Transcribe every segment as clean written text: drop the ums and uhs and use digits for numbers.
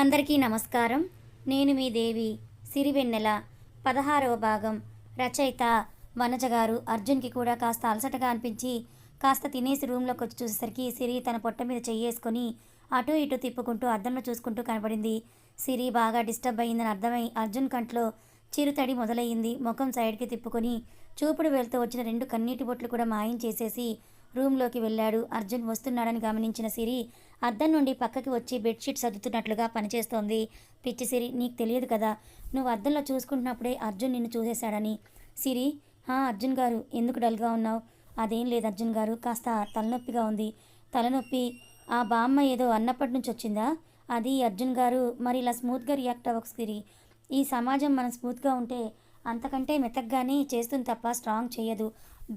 అందరికీ నమస్కారం. నేను మీ దేవి. సిరివెన్నెల 16వ భాగం. రచయిత వనజ గారు. అర్జున్కి కూడా కాస్త అలసటగా అనిపించి కాస్త తినేసి రూమ్లోకి వచ్చి చూసేసరికి సిరి తన పొట్ట మీద చెయ్యేసుకొని అటు ఇటు తిప్పుకుంటూ అద్దంలో చూసుకుంటూ కనబడింది. సిరి బాగా డిస్టర్బ్ అయ్యిందని అర్థమై అర్జున్ కంట్లో చిరుతడి మొదలయ్యింది. ముఖం సైడ్కి తిప్పుకొని చూపుడు వేలుతో వచ్చిన 2 కన్నీటి బొట్లు కూడా మాయం చేసేసి రూమ్లోకి వెళ్ళాడు. అర్జున్ వస్తున్నాడని గమనించిన సిరి అద్దం నుండి పక్కకి వచ్చి బెడ్షీట్ సర్దుతున్నట్లుగా పనిచేస్తోంది. పిచ్చి సిరి, నీకు తెలియదు కదా, నువ్వు అద్దంలో చూసుకుంటున్నప్పుడే అర్జున్ నిన్ను చూసేశాడని. సిరి, అర్జున్ గారు ఎందుకు డల్గా ఉన్నావు? అదేం లేదు అర్జున్ గారు, కాస్త తలనొప్పిగా ఉంది. తలనొప్పి? ఆ బామ్మ ఏదో అన్నప్పటి నుంచి వచ్చిందా? అది అర్జున్ గారు, మరి ఇలా స్మూత్గా రియాక్ట్ అవ్వకు సిరి. ఈ సమాజం మనం స్మూత్గా ఉంటే అంతకంటే మెత్తగ్గానే చేస్తుంది తప్ప స్ట్రాంగ్ చేయదు.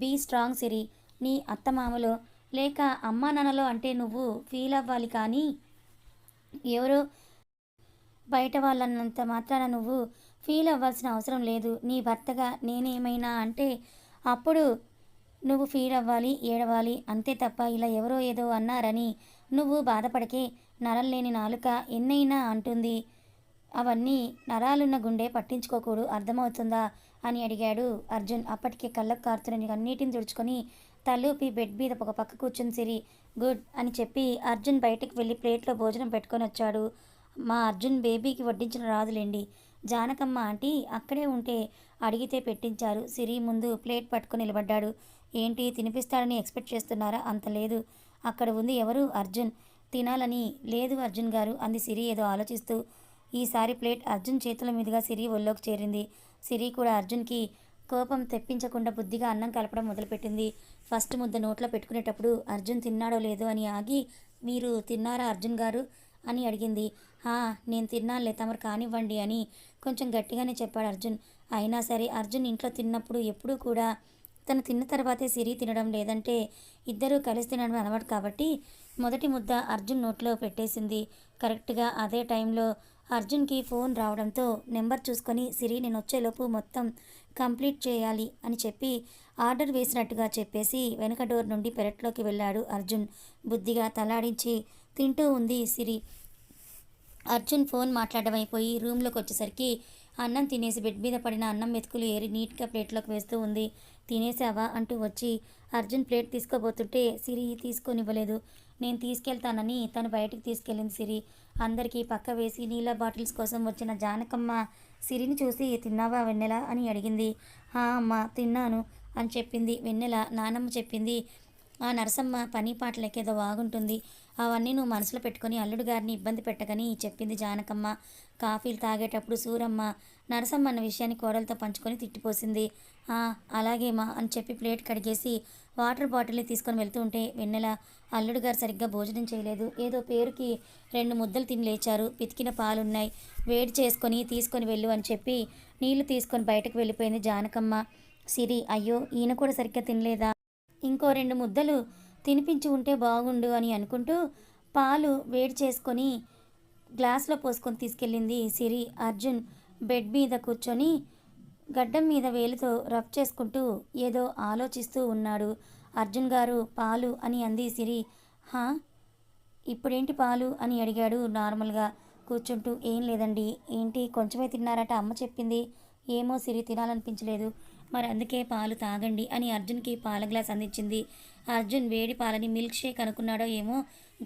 బీ స్ట్రాంగ్ సిరి. నీ అత్తమామలో లేక అమ్మా నాన్నలో అంటే నువ్వు ఫీల్ అవ్వాలి, కానీ ఎవరో బయట వాళ్ళన్నంత మాత్రాన నువ్వు ఫీల్ అవ్వాల్సిన అవసరం లేదు. నీ భర్తగా నేనేమైనా అంటే అప్పుడు నువ్వు ఫీల్ అవ్వాలి, ఏడవాలి, అంతే తప్ప ఇలా ఎవరో ఏదో అన్నారని నువ్వు బాధపడకే. నరం లేని నాలుక ఎన్నైనా అంటుంది. అవన్నీ నరాలున్న గుండె పట్టించుకోకూడదు, అర్థమవుతుందా అని అడిగాడు అర్జున్. అప్పటికే కళ్ళకు కారుతున్న అన్నిటిని తుడుచుకొని తలూపి బెడ్ మీద ఒక పక్క కూర్చుని సిరి గుడ్ అని చెప్పి అర్జున్ బయటికి వెళ్ళి ప్లేట్లో భోజనం పెట్టుకొని వచ్చాడు. మా అర్జున్ బేబీకి వడ్డించిన రాదులేండి, జానకమ్మ ఆంటీ అక్కడే ఉంటే అడిగితే పెట్టించారు. సిరి ముందు ప్లేట్ పట్టుకొని నిలబడ్డాడు. ఏంటి తినిపిస్తాడని ఎక్స్పెక్ట్ చేస్తున్నారా? అంత లేదు. అక్కడ ఉంది ఎవరు? అర్జున్. తినాలని లేదు అర్జున్ గారు అంది సిరి ఏదో ఆలోచిస్తూ. ఈసారి ప్లేట్ అర్జున్ చేతుల మీదుగా సిరి ఒళ్ళోకి చేరింది. సిరి కూడా అర్జున్కి కోపం తెప్పించకుండా బుద్ధిగా అన్నం కలపడం మొదలుపెట్టింది. ఫస్ట్ ముద్ద నోట్లో పెట్టుకునేటప్పుడు అర్జున్ తిన్నాడో లేదో అని ఆగి, మీరు తిన్నారా అర్జున్ గారు అని అడిగింది. నేను తిన్నానులే, తమరు కానివ్వండి అని కొంచెం గట్టిగానే చెప్పాడు అర్జున్. అయినా సరే అర్జున్ ఇంట్లో తిన్నప్పుడు ఎప్పుడూ కూడా తను తిన్న తర్వాతే సిరి తినడం, లేదంటే ఇద్దరూ కలిసి తినడం అలవాటు కాబట్టి మొదటి ముద్ద అర్జున్ నోట్లో పెట్టేసింది. కరెక్ట్గా అదే టైంలో అర్జున్కి ఫోన్ రావడంతో నెంబర్ చూసుకొని సిరి నేను వచ్చేలోపు మొత్తం కంప్లీట్ చేయాలి అని చెప్పి ఆర్డర్ వేసినట్టుగా చెప్పేసి వెనక డోర్ నుండి పెరట్లోకి వెళ్ళాడు అర్జున్. బుద్ధిగా తలాడించి తింటూ ఉంది సిరి. అర్జున్ ఫోన్ మాట్లాడడం అయిపోయి రూమ్లోకి వచ్చేసరికి అన్నం తినేసి బెడ్ మీద పడిన అన్నం మెతుకులు ఏరి నీట్గా ప్లేట్లోకి వేస్తూ ఉంది. తినేసావా అంటూ వచ్చి అర్జున్ ప్లేట్ తీసుకోబోతుంటే సిరి తీసుకొనివ్వలేదు. నేను తీసుకెళ్తానని తను బయటికి తీసుకెళ్ళింది సిరి. అందరికీ పక్క వేసి నీళ్ళ బాటిల్స్ కోసం వచ్చిన జానకమ్మ సిరిని చూసి తిన్నావా వెన్నెల అని అడిగింది. అమ్మ తిన్నాను అని చెప్పింది వెన్నెల. నానమ్మ చెప్పింది, ఆ నరసమ్మ పని పాటలకేదో బాగుంటుంది, అవన్నీ నువ్వు మనసులో పెట్టుకొని అల్లుడు గారిని ఇబ్బంది పెట్టకని చెప్పింది జానకమ్మ. కాఫీలు తాగేటప్పుడు సూరమ్మ నరసమ్మ అన్న విషయాన్ని కోడలతో పంచుకొని తిట్టిపోసింది. అలాగేమా అని చెప్పి ప్లేట్ కడిగేసి వాటర్ బాటిల్ని తీసుకొని వెళ్తూ ఉంటే వెన్నెల, అల్లుడు గారు సరిగ్గా భోజనం చేయలేదు, ఏదో పేరుకి 2 ముద్దలు తిని లేచారు, పితికిన పాలున్నాయి, వేడి చేసుకొని తీసుకొని వెళ్ళు అని చెప్పి నీళ్లు తీసుకొని బయటకు వెళ్ళిపోయింది జానకమ్మ. సిరి, అయ్యో ఈయన కూడా సరిగ్గా తినలేదా, ఇంకో 2 ముద్దలు తినిపించి ఉంటే బాగుండు అని అనుకుంటూ పాలు వేడి చేసుకొని గ్లాస్లో పోసుకొని తీసుకెళ్ళింది సిరి. అర్జున్ బెడ్ మీద కూర్చొని గడ్డం మీద వేలుతో రబ్ చేసుకుంటూ ఏదో ఆలోచిస్తూ ఉన్నాడు. అర్జున్ గారు పాలు అని అంది సిరి. ఇప్పుడేంటి పాలు అని అడిగాడు నార్మల్గా కూర్చుంటూ. ఏం లేదండి. ఏంటి కొంచెమే తిన్నారట అమ్మ చెప్పింది. ఏమో సిరి, తినాలనిపించలేదు, మరి అందుకే పాలు తాగండి అని అర్జున్కి పాల గ్లాస్ అందించింది. అర్జున్ వేడి పాలని మిల్క్ షేక్ అనుకున్నాడో ఏమో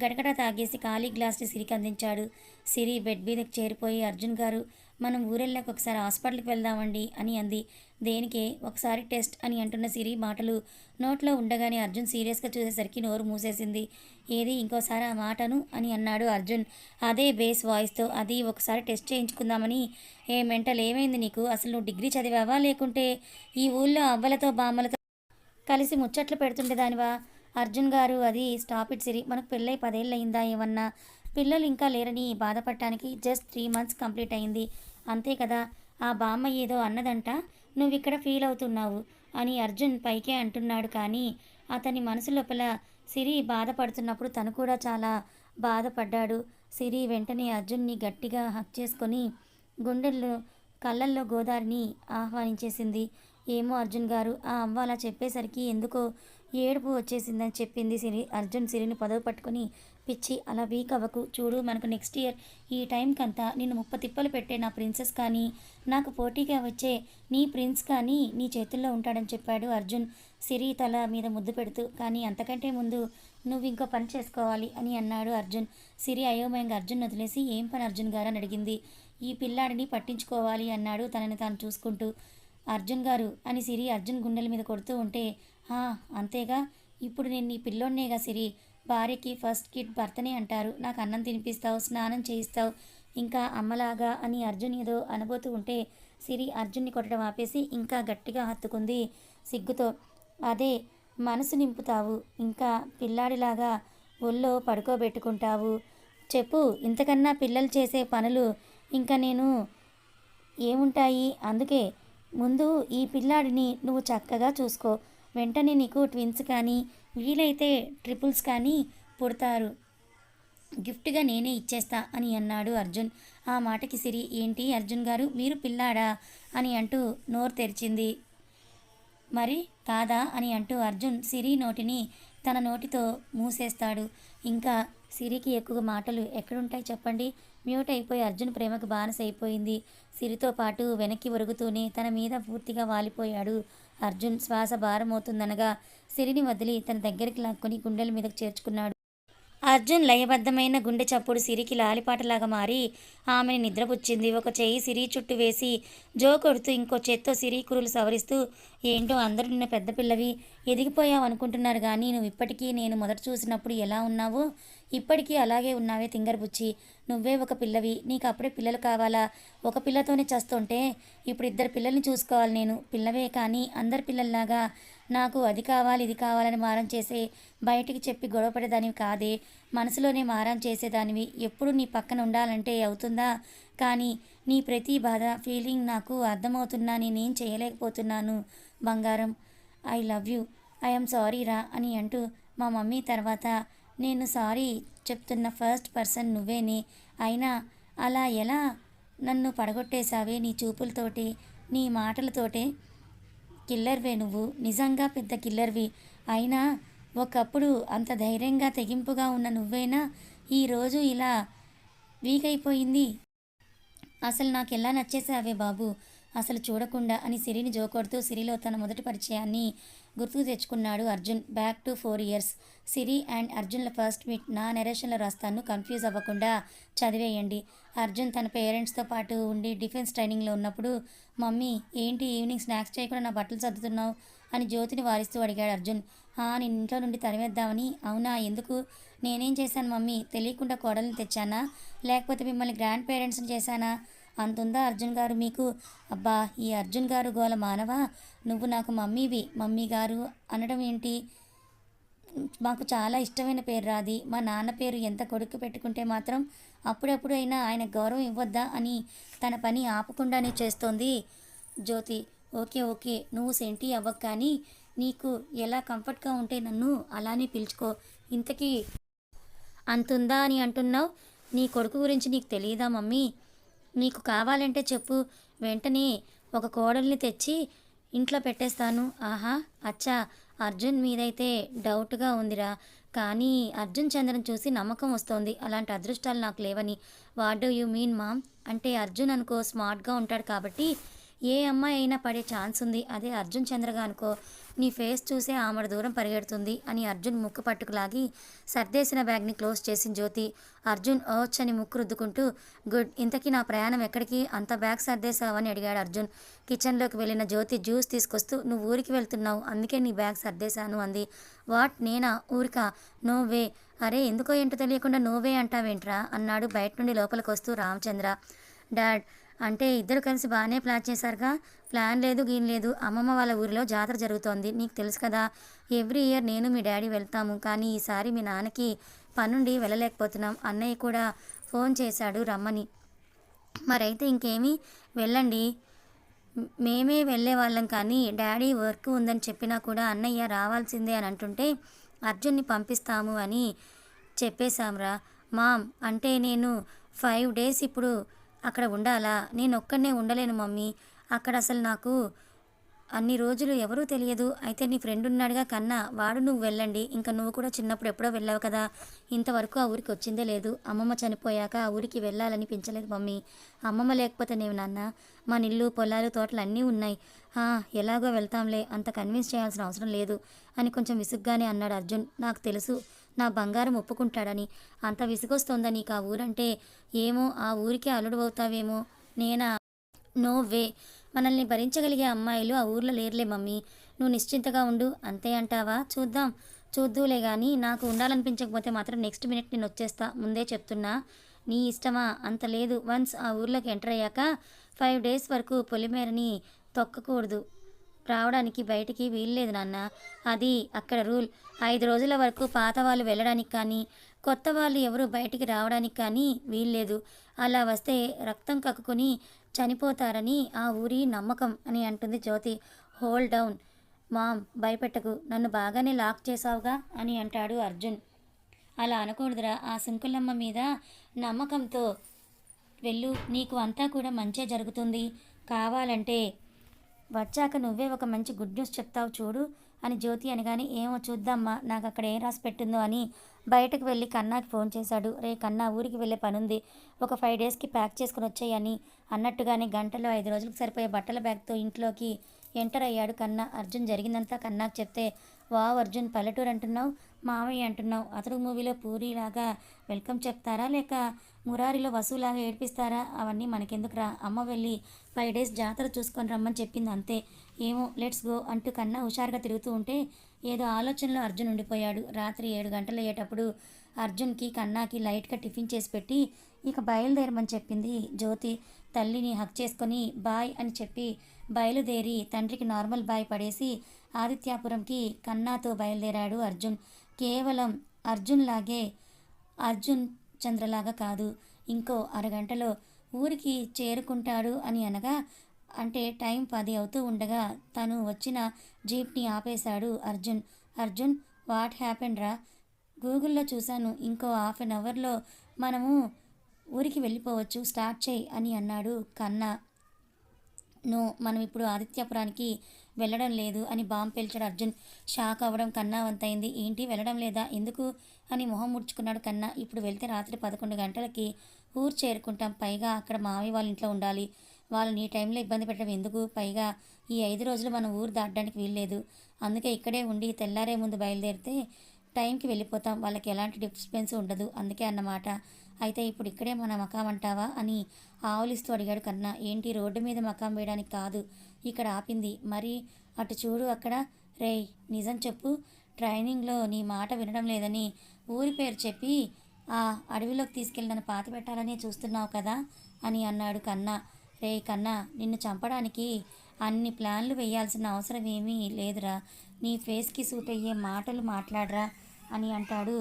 గడగడ తాగేసి ఖాళీ గ్లాస్ని సిరికి అందించాడు. సిరి బెడ్ మీదకి చేరిపోయి, అర్జున్ గారు మనం ఊరెళ్ళాక ఒకసారి హాస్పిటల్కి వెళ్దామండి అని అంది. దేనికే? ఒకసారి టెస్ట్ అని అంటున్న సిరి మాటలు నోట్లో ఉండగానే అర్జున్ సీరియస్గా చూసేసరికి నోరు మూసేసింది. ఏది ఇంకోసారి ఆ మాటను అని అన్నాడు అర్జున్ అదే బేస్ వాయిస్తో. అది ఒకసారి టెస్ట్ చేయించుకుందామని. ఏ మెంటల్, ఏమైంది నీకు? అసలు నువ్వు డిగ్రీ చదివావా లేకుంటే ఈ ఊళ్ళో అవ్వలతో బామ్మలతో కలిసి ముచ్చట్లు పెడుతుండేదానివా? అర్జున్ గారు అది స్టాప్ ఇట్ సిరి, మనకు పెళ్ళై 10 ఏళ్ళు అయిందా? ఏమన్నా పిల్లలు ఇంకా లేరని బాధపడటానికి జస్ట్ 3 మంత్స్ కంప్లీట్ అయింది అంతే కదా. ఆ బామ్మ ఏదో అన్నదంట, నువ్వు ఇక్కడ ఫీల్ అవుతున్నావు అని అర్జున్ పైకే అంటున్నాడు, కానీ అతని మనసు లోపల సిరి బాధపడుతున్నప్పుడు తను కూడా చాలా బాధపడ్డాడు. సిరి వెంటనే అర్జున్ని గట్టిగా హక్ చేసుకొని గుండెల్లో కళ్ళల్లో గోదారిని ఆహ్వానించేసింది. ఏమో అర్జున్ గారు, ఆ అవ్వ అలా చెప్పేసరికి ఎందుకో ఏడుపు వచ్చేసిందని చెప్పింది సిరి. అర్జున్ సిరిని పదవి పట్టుకొని పిచ్చి అలా వీక్ అవ్వకు. చూడు మనకు నెక్స్ట్ ఇయర్ ఈ టైంకంతా నిన్ను ముప్పతిప్పలు పెట్టే నా ప్రిన్సెస్ కానీ, నాకు పోటీగా వచ్చే నీ ప్రిన్స్ కానీ నీ చేతుల్లో ఉంటాడని చెప్పాడు అర్జున్ సిరి తల మీద ముద్దు పెడుతూ. కానీ అంతకంటే ముందు నువ్వు ఇంకో పని చేసుకోవాలి అని అన్నాడు అర్జున్. సిరి అయోమయంగా అర్జున్ వదిలేసి ఏం పని అర్జున్ గారు అని అడిగింది. ఈ పిల్లాడిని పట్టించుకోవాలి అన్నాడు తనని తాను చూసుకుంటూ. అర్జున్ గారు అని సిరి అర్జున్ గుండెల మీద కొడుతూ ఉంటే, అంతేగా, ఇప్పుడు నేను నీ పిల్లోడినేగా సిరి. భార్యకి ఫస్ట్ కిడ్ భర్తనే అంటారు. నాకు అన్నం తినిపిస్తావు, స్నానం చేయిస్తావు, ఇంకా అమ్మలాగా అని అర్జున్ ఏదో అనబోతూ ఉంటే సిరి అర్జున్ని కొట్టడం ఆపేసి ఇంకా గట్టిగా హత్తుకుంది సిగ్గుతో. అదే మనసు నింపుతావు, ఇంకా పిల్లాడిలాగా ఒళ్ళో పడుకోబెట్టుకుంటావు. చెప్పు, ఇంతకన్నా పిల్లలు చేసే పనులు ఇంకా నేను ఏముంటాయి? అందుకే ముందు ఈ పిల్లాడిని నువ్వు చక్కగా చూసుకో. వెంటనే నీకు ట్విన్స్ కానీ వీలైతే ట్రిపుల్స్ కానీ పుడతారు. గిఫ్ట్గా నేనే ఇచ్చేస్తా అని అన్నాడు అర్జున్. ఆ మాటకి సిరి ఏంటి అర్జున్ గారు మీరు పిల్లాడా అని అంటూ నోరు తెరిచింది. మరి కాదా అని అంటూ అర్జున్ సిరి నోటిని తన నోటితో మూసేస్తాడు. ఇంకా సిరికి ఎక్కువ మాటలు ఎక్కడుంటాయి చెప్పండి. మ్యూట్ అయిపోయి అర్జున్ ప్రేమకు బానిస అయిపోయింది. సిరితో పాటు వెనక్కి ఒరుగుతూనే తన మీద పూర్తిగా వాలిపోయాడు అర్జున్. శ్వాస భారమవుతుందనగా సిరిని వదిలి తన దగ్గరికి లాక్కొని గుండెల మీదకు చేర్చుకున్నాడు. అర్జున్ లయబద్ధమైన గుండె చప్పుడు సిరికి లాలిపాటలాగా మారి ఆమెని నిద్రపుచ్చింది. ఒక చెయ్యి సిరి చుట్టూ వేసి జో కొడుతూ ఇంకో చేత్తో సిరి కురులు సవరిస్తూ, ఏంటో అందరూ నిన్న పెద్ద పిల్లవి ఎదిగిపోయావు అనుకుంటున్నారు కానీ నువ్వు ఇప్పటికీ నేను మొదట చూసినప్పుడు ఎలా ఉన్నావో ఇప్పటికీ అలాగే ఉన్నావే తింగరబుచ్చి. నువ్వే ఒక పిల్లవి, నీకు అప్పుడే పిల్లలు కావాలా? ఒక పిల్లతోనే చస్తుంటే ఇప్పుడు ఇద్దరు పిల్లల్ని చూసుకోవాలి నేను. పిల్లవే కానీ అందరి పిల్లల్లాగా నాకు అది కావాలి ఇది కావాలని మారం చేసే బయటికి చెప్పి గొడవపడేదానివి కాదే, మనసులోనే మారం చేసేదానివి. ఎప్పుడు నీ పక్కన ఉండాలంటే అవుతుందా? కానీ నీ ప్రతి బాధ ఫీలింగ్ నాకు అర్థమవుతున్నా నేనేం చేయలేకపోతున్నాను బంగారం. I love you, I'm sorry రా అని అంటూ మా మమ్మీ తర్వాత నేను సారీ చెప్తున్న ఫస్ట్ పర్సన్ నువ్వేనే. అయినా అలా ఎలా నన్ను పడగొట్టేశావే నీ చూపులతోటి, నీ మాటలతోటే. కిల్లర్వే నువ్వు, నిజంగా పెద్ద కిల్లర్వి. అయినా ఒకప్పుడు అంత ధైర్యంగా తెగింపుగా ఉన్న నువ్వేనా ఈరోజు ఇలా వీక్ అయిపోయింది? అసలు నాకెలా నచ్చేసావే బాబు అసలు చూడకుండా అని సిరిని జోకొడుతూ సిరిలో తన మొదటి పరిచయాన్ని గుర్తుకు తెచ్చుకున్నాడు Arjun. Back to 4 years. Siri and అర్జున్ల ఫస్ట్ మీట్ నా నెరేషన్లో రాస్తాను, కన్ఫ్యూజ్ అవ్వకుండా చదివేయండి. అర్జున్ తన పేరెంట్స్తో పాటు ఉండి డిఫెన్స్ ట్రైనింగ్లో ఉన్నప్పుడు, మమ్మీ ఏంటి ఈవినింగ్ స్నాక్స్ చేయకుండా నా బట్టలు సర్దుతున్నావు అని జ్యోతిని వారిస్తూ అడిగాడు అర్జున్. నేను ఇంట్లో నుండి తరిమేద్దామని. అవునా, ఎందుకు? నేనేం చేశాను మమ్మీ? తెలియకుండా కోడల్ని తెచ్చానా, లేకపోతే మిమ్మల్ని గ్రాండ్ పేరెంట్స్ని చేశానా? అంతుందా అర్జున్ గారు మీకు? అబ్బా, ఈ అర్జున్ గారు గోల మానవా? నువ్వు నాకు మమ్మీవి, మమ్మీ గారు అనడం ఏంటి? మాకు చాలా ఇష్టమైన పేరు రాది. మా నాన్న పేరు ఎంత కొడుకు పెట్టుకుంటే మాత్రం అప్పుడప్పుడు అయినా ఆయన గౌరవం ఇవ్వద్దా అని తన పని ఆపకుండానే చేస్తోంది జ్యోతి. ఓకే ఓకే, నువ్వు సెంటీ అవ్వకు, కానీ నీకు ఎలా కంఫర్ట్గా ఉంటే నన్ను అలానే పిలుచుకో. ఇంతకీ అంతుందా అని అంటున్నావు? నీ కొడుకు గురించి నీకు తెలియదా మమ్మీ? నీకు కావాలంటే చెప్పు, వెంటనే ఒక కోడల్ని తెచ్చి ఇంట్లో పెట్టేస్తాను. ఆహా, అచ్చా, అర్జున్ మీదైతే డౌట్గా ఉందిరా, కానీ అర్జున్ చంద్రన్ చూసి నమ్మకం వస్తోంది. అలాంటి అదృష్టాలు నాకు లేవని. What do you mean mom? అంటే అర్జున్ అనుకో స్మార్ట్గా ఉంటాడు కాబట్టి ఏ అమ్మాయి అయినా పడే ఛాన్స్ ఉంది. అదే అర్జున్ చంద్రగా అనుకో, నీ ఫేస్ చూసే ఆమెడు దూరం పరిగెడుతుంది అని అర్జున్ ముక్కు పట్టుకులాగి సర్దేసిన బ్యాగ్ని క్లోజ్ చేసింది జ్యోతి. అర్జున్ ఓచ్ అని ముక్కు రుద్దుకుంటూ, గుడ్, ఇంతకీ నా ప్రయాణం ఎక్కడికి? అంత బ్యాగ్ సర్దేశావని అడిగాడు అర్జున్. కిచెన్లోకి వెళ్ళిన జ్యోతి జ్యూస్ తీసుకొస్తూ, నువ్వు ఊరికి వెళ్తున్నావు అందుకే నీ బ్యాగ్ సర్దేశాను అంది. వాట్, నేనా ఊరికా? No way. అరే, ఎందుకో ఏంటో తెలియకుండా నోవే అంటావేంట్రా అన్నాడు బయట నుండి లోపలికి వస్తూ రామచంద్ర. డాడ్, అంటే ఇద్దరు కలిసి బాగానే ప్లాన్ చేశారుగా? ప్లాన్ లేదు గీన్ లేదు, అమ్మమ్మ వాళ్ళ ఊరిలో జాతర జరుగుతోంది, నీకు తెలుసు కదా. ఎవ్రీ ఇయర్ నేను మీ డాడీ వెళ్తాము, కానీ ఈసారి మీ నాన్నకి పనుండి వెళ్ళలేకపోతున్నాం. అన్నయ్య కూడా ఫోన్ చేశాడు రమ్మని. మరైతే ఇంకేమీ, వెళ్ళండి. మేమే వెళ్ళే వాళ్ళం, కానీ డాడీ వర్క్ ఉందని చెప్పినా కూడా అన్నయ్య రావాల్సిందే అని అంటుంటే అర్జున్ని పంపిస్తాము అని చెప్పేశాంరా. మామ్, అంటే నేను 5 days ఇప్పుడు అక్కడ ఉండాలా? నేను ఒక్కడనే ఉండలేను మమ్మీ. అక్కడ అసలు నాకు అన్ని రోజులు ఎవరూ తెలియదు. అయితే నీ ఫ్రెండ్ ఉన్నాడుగా కన్నా, వాడు నువ్వు వెళ్ళండి. ఇంకా నువ్వు కూడా చిన్నప్పుడు ఎప్పుడో వెళ్ళావు కదా! ఇంతవరకు ఆ ఊరికి వచ్చిందే లేదు. అమ్మమ్మ చనిపోయాక ఆ ఊరికి వెళ్ళాలనిపించలేదు మమ్మీ. అమ్మమ్మ లేకపోతే నేను నాన్న. మన ఇల్లు, పొలాలు, తోటలు అన్నీ ఉన్నాయి. ఎలాగో వెళ్తాంలే, అంత కన్విన్స్ చేయాల్సిన అవసరం లేదు అని కొంచెం విసుగ్గానే అన్నాడు అర్జున్. నాకు తెలుసు నా బంగారం ఒప్పుకుంటాడని. అంత విసుగొస్తోందా నీకు ఆ ఊరంటే? ఏమో ఆ ఊరికే అల్లుడు అవుతావేమో. నేనా? No way. మనల్ని భరించగలిగే అమ్మాయిలు ఆ ఊర్లో లేరులే మమ్మీ. నువ్వు నిశ్చింతగా ఉండు. అంతే అంటావా? చూద్దాం. చూద్దులే గాని నాకు ఉండాలనిపించకపోతే మాత్రం నెక్స్ట్ మినిట్ నేను వచ్చేస్తా. ముందే చెప్తున్నా. నీ ఇష్టమా? అంత లేదు. వన్స్ ఆ ఊర్లోకి ఎంటర్ అయ్యాక 5 డేస్ వరకు పొలిమేరని తొక్కకూడదు. రావడానికి బయటికి వీల్లేదు నాన్న. అది అక్కడ రూల్. 5 రోజుల వరకు పాత వాళ్ళు వెళ్ళడానికి కానీ, కొత్త వాళ్ళు ఎవరు బయటికి రావడానికి కానీ వీల్లేదు. అలా వస్తే రక్తం కక్కుకొని చనిపోతారని ఆ ఊరి నమ్మకం అని అంటుంది జ్యోతి. హోల్డ్ డౌన్ మామ్, భయపెట్టకు. నన్ను బాగానే లాక్ చేసావుగా అని అంటాడు అర్జున్. అలా అనకూడదురా. ఆ సుంకులమ్మ మీద నమ్మకంతో వెళ్ళు. నీకు అంతా కూడా మంచే జరుగుతుంది. కావాలంటే వచ్చాక నువ్వే ఒక మంచి గుడ్ న్యూస్ చెప్తావు చూడు అని జ్యోతి అనగానే, ఏమో చూద్దామ్మా, నాకు అక్కడ ఏం రాసి పెట్టిందో అని బయటకు వెళ్ళి కన్నాకి ఫోన్ చేశాడు. రే కన్నా, ఊరికి వెళ్ళే పనుంది, ఒక 5 డేస్కి ప్యాక్ చేసుకుని వచ్చాయని అన్నట్టుగానే గంటలో 5 రోజులకు సరిపోయే బట్టల బ్యాగ్తో ఇంట్లోకి ఎంటర్ అయ్యాడు కన్నా. అర్జున్ జరిగిందంతా కన్నాకు చెప్తే, వావ్ అర్జున్, పల్లెటూరు అంటున్నావు, మామయ్య అంటున్నావు, అతడు మూవీలో పూరిలాగా వెల్కమ్ చెప్తారా లేక మురారిలో వసూలాగా ఏడిపిస్తారా? అవన్నీ మనకెందుకురా. అమ్మ వెళ్ళి 5 డేస్ జాతర చూసుకొని రమ్మని చెప్పింది అంతే. ఏమో లెట్స్ గో అంటూ కన్నా హుషారుగా తిరుగుతూ ఉంటే ఏదో ఆలోచనలో అర్జున్ ఉండిపోయాడు. రాత్రి 7 గంటలు అయ్యేటప్పుడు అర్జున్కి కన్నాకి లైట్గా టిఫిన్ చేసి పెట్టి ఇక బయలుదేరమని చెప్పింది జ్యోతి. తల్లిని హక్ చేసుకొని బాయ్ అని చెప్పి బయలుదేరి తండ్రికి నార్మల్ బాయ్ పడేసి ఆదిత్యాపురంకి కన్నాతో బయలుదేరాడు అర్జున్. కేవలం అర్జున్ లాగే, అర్జున్ చంద్రలాగా కాదు. ఇంకో అరగంటలో ఊరికి చేరుకుంటాడు అని అనగా, అంటే టైం 10 అవుతూ ఉండగా తను వచ్చిన జీప్ని ఆపేశాడు అర్జున్. అర్జున్, వాట్ హ్యాపెండ్ రా? గూగుల్లో చూశాను, ఇంకో హాఫ్ అన్ అవర్లో మనము ఊరికి వెళ్ళిపోవచ్చు, స్టార్ట్ చేయి అని అన్నాడు కన్నా. నో, మనం ఇప్పుడు ఆదిత్యపురానికి వెళ్ళడం లేదు అని బాంబు పేల్చాడు అర్జున్. షాక్ అవ్వడం కన్నా వంతైంది. ఏంటి వెళ్ళడం లేదా? ఎందుకు అని మొహం ముడుచుకున్నాడు కన్నా. ఇప్పుడు వెళ్తే రాత్రి 11 గంటలకి ఊరు చేరుకుంటాం. పైగా అక్కడ మామయ్య వాళ్ళ ఇంట్లో ఉండాలి. వాళ్ళని ఈ టైంలో ఇబ్బంది పెట్టడం ఎందుకు? పైగా ఈ 5 రోజులు మనం ఊరు దాటడానికి వీల్లేదు. అందుకే ఇక్కడే ఉండి తెల్లారే ముందు బయలుదేరితే టైంకి వెళ్ళిపోతాం. వాళ్ళకి ఎలాంటి డిస్టర్బెన్స్ ఉండదు. అందుకే అన్నమాట. అయితే ఇప్పుడు ఇక్కడే మన మకాం అంటావా అని ఆవులిస్తూ అడిగాడు కన్నా. ఏంటి, రోడ్డు మీద మకాం వేయడానికి కాదు ఇక్కడ ఆపింది. మరి అటు చూడు అక్కడ. రేయ్, నిజం చెప్పు, ట్రైనింగ్లో నీ మాట వినడం లేదని ఊరి పేరు చెప్పి ఆ అడవిలోకి తీసుకెళ్ళి నన్ను పాతి పెట్టాలనే చూస్తున్నావు కదా అని అన్నాడు కన్నా. రేయ్ కన్నా, నిన్ను చంపడానికి అన్ని ప్లాన్లు వేయాల్సిన అవసరం ఏమీ లేదురా. నీ ఫేస్కి సూట్ అయ్యే మాటలు మాట్లాడరా అని అంటాడు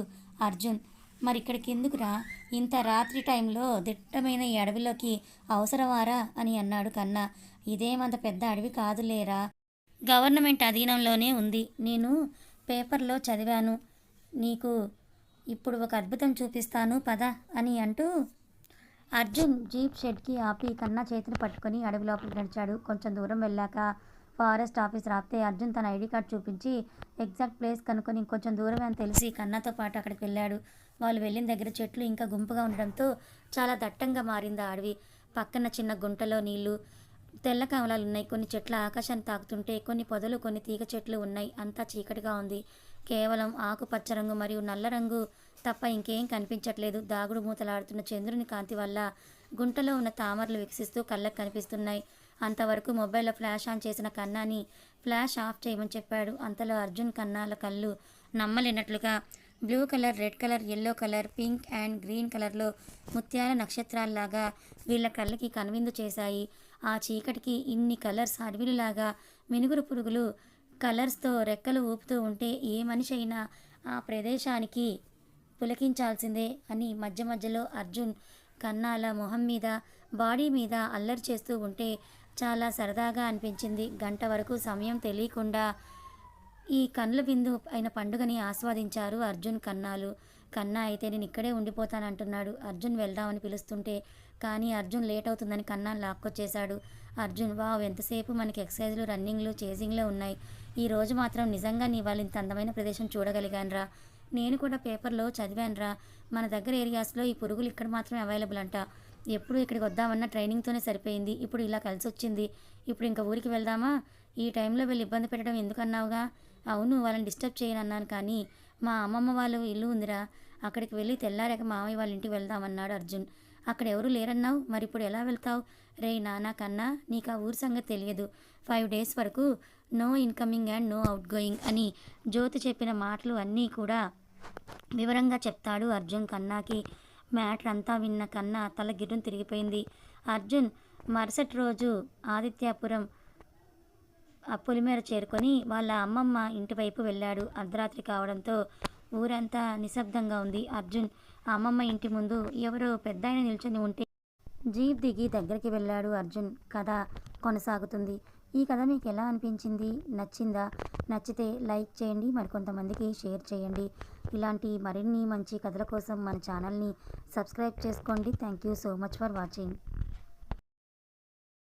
అర్జున్. మరి ఇక్కడికి ఎందుకురా, ఇంత రాత్రి టైంలో దిట్టమైన ఈ అడవిలోకి అవసరమారా అని అన్నాడు కన్నా. ఇదేమంత పెద్ద అడవి కాదులేరా, గవర్నమెంట్ అధీనంలోనే ఉంది. నేను పేపర్లో చదివాను. నీకు ఇప్పుడు ఒక అద్భుతం చూపిస్తాను పద అని అంటూ అర్జున్ జీప్ షెడ్కి ఆపి కన్నా చేతిని పట్టుకొని అడవి లోపలికి నడిచాడు. కొంచెం దూరం వెళ్ళాక ఫారెస్ట్ ఆఫీసర్ ఆపితే అర్జున్ తన ఐడి కార్డ్ చూపించి ఎగ్జాక్ట్ ప్లేస్ కనుక్కొని ఇంకొంచెం దూరమే అని తెలిసి కన్నాతో పాటు అక్కడికి వెళ్ళాడు. వాళ్ళు వెళ్ళిన దగ్గర చెట్లు ఇంకా గుంపుగా ఉండడంతో చాలా దట్టంగా మారింది ఆ అడవి. పక్కన చిన్న గుంటలో నీళ్లు, తెల్ల కమలాలు ఉన్నాయి. కొన్ని చెట్లు ఆకాశాన్ని తాకుతుంటే కొన్ని పొదలు, కొన్ని తీగ చెట్లు ఉన్నాయి. అంతా చీకటిగా ఉంది. కేవలం ఆకుపచ్చ రంగు మరియు నల్ల రంగు తప్ప ఇంకేం కనిపించట్లేదు. దాగుడు మూతలాడుతున్న చంద్రుని కాంతి వల్ల గుంటలో ఉన్న తామరలు వికసిస్తూ కళ్ళకు కనిపిస్తున్నాయి. అంతవరకు మొబైల్లో ఫ్లాష్ ఆన్ చేసిన కన్నాని ఫ్లాష్ ఆఫ్ చేయమని చెప్పాడు. అంతలో అర్జున్ కన్నాల కళ్ళు నమ్మలేనట్లుగా blue colour, red colour, yellow colour, pink and green కలర్లో ముత్యాల నక్షత్రాల్లాగా వీళ్ళ కళ్ళకి కనువిందు చేశాయి. ఆ చీకటికి ఇన్ని కలర్స్, అడవిలులాగా మినుగురు పురుగులు కలర్స్తో రెక్కలు ఊపుతూ ఉంటే ఏ మనిషి అయినా ఆ ప్రదేశానికి పులకించాల్సిందే అని మధ్య మధ్యలో అర్జున్ కన్నాల మొహం మీద, బాడీ మీద అల్లరి చేస్తూ ఉంటే చాలా సరదాగా అనిపించింది. గంట వరకు సమయం తెలియకుండా ఈ కనుల విందు అయిన పండుగని ఆస్వాదించారు అర్జున్ కన్నాలు. కన్నా అయితే నేను ఇక్కడే ఉండిపోతానంటున్నాడు. అర్జున్ వెళ్దామని పిలుస్తుంటే కానీ అర్జున్ లేట్ అవుతుందని కన్నాను లాక్కొచ్చేశాడు. అర్జున్ వావ్, ఎంతసేపు మనకి ఎక్సర్సైజ్లు, రన్నింగ్లు, చేజింగ్లే ఉన్నాయి. ఈ రోజు మాత్రం నిజంగా నీ వాళ్ళు ఇంత అందమైన ప్రదేశం చూడగలిగానురా. నేను కూడా పేపర్లో చదివానురా, మన దగ్గర ఏరియాస్లో ఈ పురుగులు ఇక్కడ మాత్రమే అవైలబుల్ అంట. ఎప్పుడు ఇక్కడికి వద్దామన్నా ట్రైనింగ్తోనే సరిపోయింది. ఇప్పుడు ఇలా కలిసి వచ్చింది. ఇప్పుడు ఇంకా ఊరికి వెళ్దామా? ఈ టైంలో వెళ్ళి ఇబ్బంది పెట్టడం ఎందుకన్నావుగా? అవును, వాళ్ళని డిస్టర్బ్ చేయనన్నాను, కానీ మా అమ్మమ్మ వాళ్ళ ఇల్లు ఉందిరా, అక్కడికి వెళ్ళి తెల్లారాక మామయ్య వాళ్ళ ఇంటికి వెళ్దామన్నాడు అర్జున్. అక్కడ ఎవరూ లేరన్నావు, మరి ఇప్పుడు ఎలా వెళ్తావు? రేయ్ నాన్న కన్నా, నీకు ఆ ఊరి సంగతి తెలియదు. 5 days వరకు no incoming and no outgoing అని జ్యోతి చెప్పిన మాటలు అన్నీ కూడా వివరంగా చెప్తాడు అర్జున్ కన్నాకి. మ్యాటర్ అంతా విన్న కన్నా తల గిర్రును తిరిగిపోయింది. అర్జున్ మరుసటి రోజు ఆదిత్యాపురం పొలిమేర చేరుకొని వాళ్ళ అమ్మమ్మ ఇంటి వైపు వెళ్ళాడు. అర్ధరాత్రి కావడంతో ఊరంతా నిశ్శబ్దంగా ఉంది. అర్జున్ అమ్మమ్మ ఇంటి ముందు ఎవరో పెద్దాయన నిల్చొని ఉంటే జీప్ దిగి దగ్గరికి వెళ్ళాడు అర్జున్. కథ కొనసాగుతుంది. ఈ కథ మీకు ఎలా అనిపించింది? నచ్చిందా? నచ్చితే లైక్ చేయండి, మరికొంతమందికి షేర్ చేయండి. ఇలాంటి మరిన్ని మంచి కథల కోసం మన ఛానల్ని సబ్స్క్రైబ్ చేసుకోండి. Thank you so much for watching.